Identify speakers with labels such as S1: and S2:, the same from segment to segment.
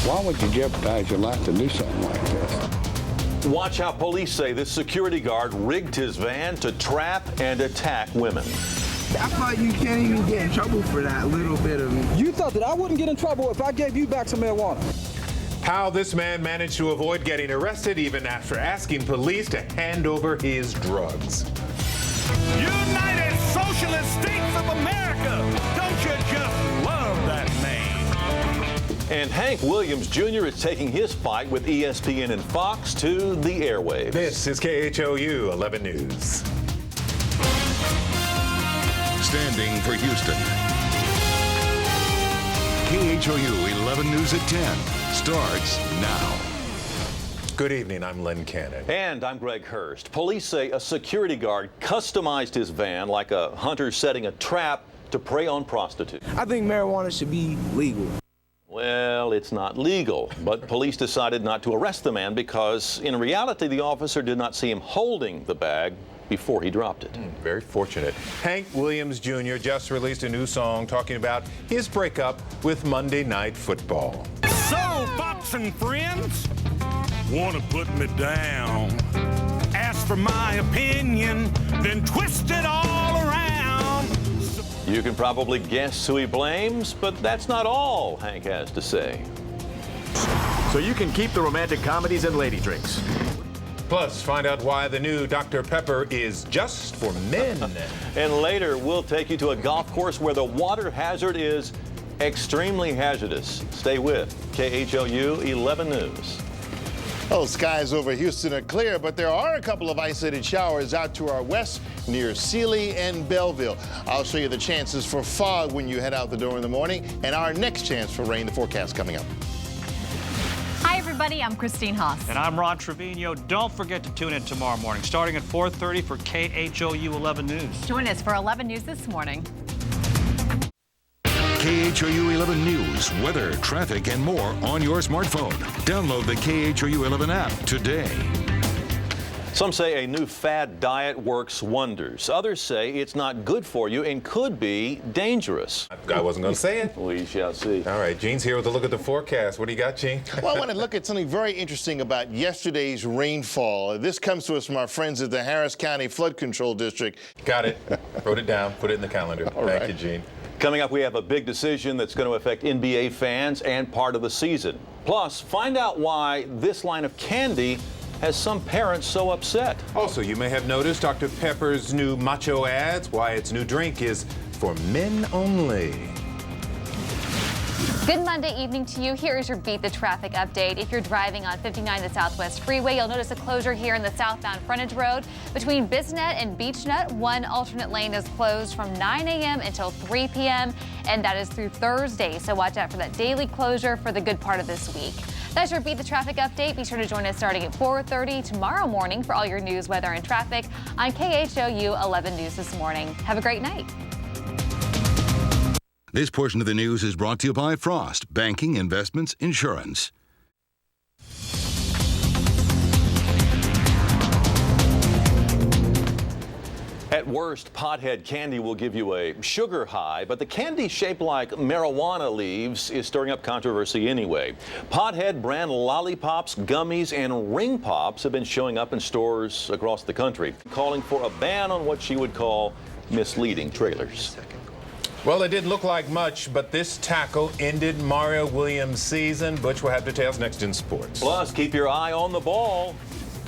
S1: Why would you jeopardize your life to do something like this?
S2: Watch how police say this security guard rigged his van to trap and attack women.
S3: I thought you can't even get in trouble for that little bit of me.
S4: You thought that I wouldn't get in trouble if I gave you back some marijuana.
S5: How this man managed to avoid getting arrested even after asking police to hand over his drugs.
S6: United Socialist States of America! Don't you just love that name?
S2: And Hank Williams Jr. is taking his fight with ESPN and Fox to the airwaves.
S5: This is KHOU 11 News.
S7: Standing for Houston. KHOU 11 News at 10 starts now.
S5: Good evening, I'm Len Cannon.
S2: And I'm Greg Hurst. Police say a security guard customized his van like a hunter setting a trap to prey on prostitutes.
S3: I think marijuana should be legal.
S2: Well, it's not legal, but police decided not to arrest the man because in reality the officer did not see him holding the bag before he dropped it.
S5: Very fortunate. Hank Williams Jr. just released a new song talking about his breakup with Monday Night Football.
S6: So, Fox and friends, want to put me down. Ask for my opinion, then twist it all around.
S2: You can probably guess who he blames, but that's not all Hank has to say.
S8: So you can keep the romantic comedies and lady drinks.
S5: Plus, find out why the new Dr. Pepper is just for men.
S2: And later, we'll take you to a golf course where the water hazard is extremely hazardous. Stay with KHOU 11 News.
S9: Well, skies over Houston are clear, but there are a couple of isolated showers out to our west near Sealy and Belleville. I'll show you the chances for fog when you head out the door in the morning and our next chance for rain, the forecast coming up.
S10: Hi, everybody. I'm Christine Haas.
S11: And I'm Ron Trevino. Don't forget to tune in tomorrow morning, starting at 4:30 for KHOU 11 News.
S10: Join us for 11 News this morning.
S7: KHOU 11 News, weather, traffic, and more on your smartphone. Download the KHOU 11 app today.
S2: Some say a new fad diet works wonders. Others say it's not good for you and could be dangerous.
S5: I wasn't going to say it.
S2: We shall see.
S5: All right, Gene's here with a look at the forecast. What do you got, Gene?
S9: Well, I want to look at something very interesting about yesterday's rainfall. This comes to us from our friends at the Harris County Flood Control District.
S5: Got it. Wrote it down. Put it in the calendar. Thank you, Gene.
S2: Coming up, we have a big decision that's going to affect NBA fans and part of the season. Plus, find out why this line of candy has some parents so upset.
S5: Also, you may have noticed Dr. Pepper's new macho ads, why its new drink is for men only.
S10: Good Monday evening to you. Here is your Beat the Traffic update. If you're driving on 59 the Southwest Freeway, you'll notice a closure here in the southbound frontage road between Bisnet and Beechnut. One alternate lane is closed from 9 a.m. until 3 p.m. and that is through Thursday. So watch out for that daily closure for the good part of this week. That's your Beat the Traffic update. Be sure to join us starting at 4:30 tomorrow morning for all your news, weather, and traffic on KHOU 11 News this morning. Have a great night.
S7: This portion of the news is brought to you by Frost Banking, Investments, Insurance.
S2: At worst, pothead candy will give you a sugar high, but the candy shaped like marijuana leaves is stirring up controversy anyway. Pothead brand lollipops, gummies, and ring pops have been showing up in stores across the country, calling for a ban on what she would call misleading trailers.
S5: Well, it didn't look like much, but this tackle ended Mario Williams' season. Butch will have details next in sports.
S2: Plus, keep your eye on the ball.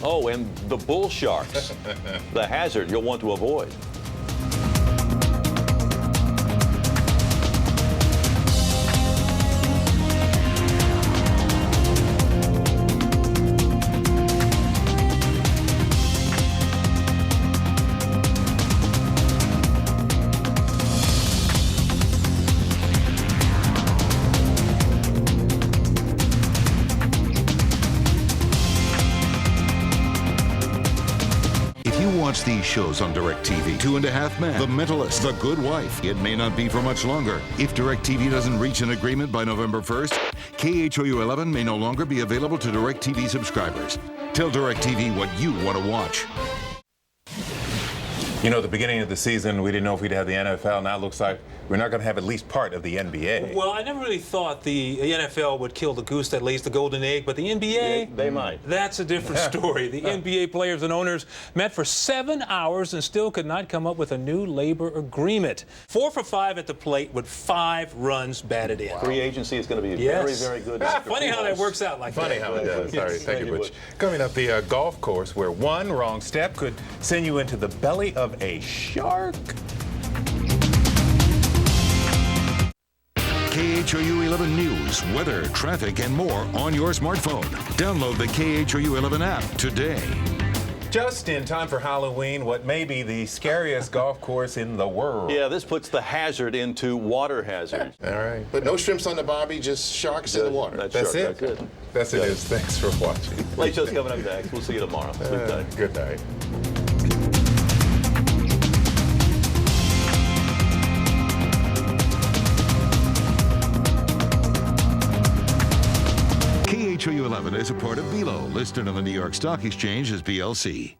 S2: Oh, and the bull sharks, the hazard you'll want to avoid.
S7: Watch these shows on DirecTV. 2.5 Men, The Mentalist, The Good Wife. It may not be for much longer. If DirecTV doesn't reach an agreement by November 1st, KHOU 11 may no longer be available to DirecTV subscribers. Tell DirecTV what you want to watch.
S5: You know, at the beginning of the season, we didn't know if we'd have the NFL. Now it looks like we're not going to have at least part of the NBA.
S12: Well, I never really thought the NFL would kill the goose that lays the golden egg, but the NBA,
S2: they might.
S12: That's a different story. The NBA players and owners met for 7 hours and still could not come up with a new labor agreement. 4 for 5 at the plate with 5 runs batted in.
S2: Free agency is going to be very, very good.
S12: Funny how that works out like that.
S5: Funny how it does. All right, thank you, Butch. Coming up, the golf course where one wrong step could send you into the belly of a shark.
S7: KHOU 11 News, weather, traffic, and more on your smartphone. Download the KHOU 11 app today.
S5: Just in time for Halloween, what may be the scariest golf course in the world.
S2: Yeah, this puts the hazard into water hazard.
S5: All right.
S9: But no shrimps on the barbie, just sharks in the water.
S5: That's it. That's it. Thanks for watching.
S2: Late show's coming up next. We'll see you tomorrow. Sleep tight.
S5: Good night.
S7: KHOU 11 is a part of BELO, listed on the New York Stock Exchange as BLC.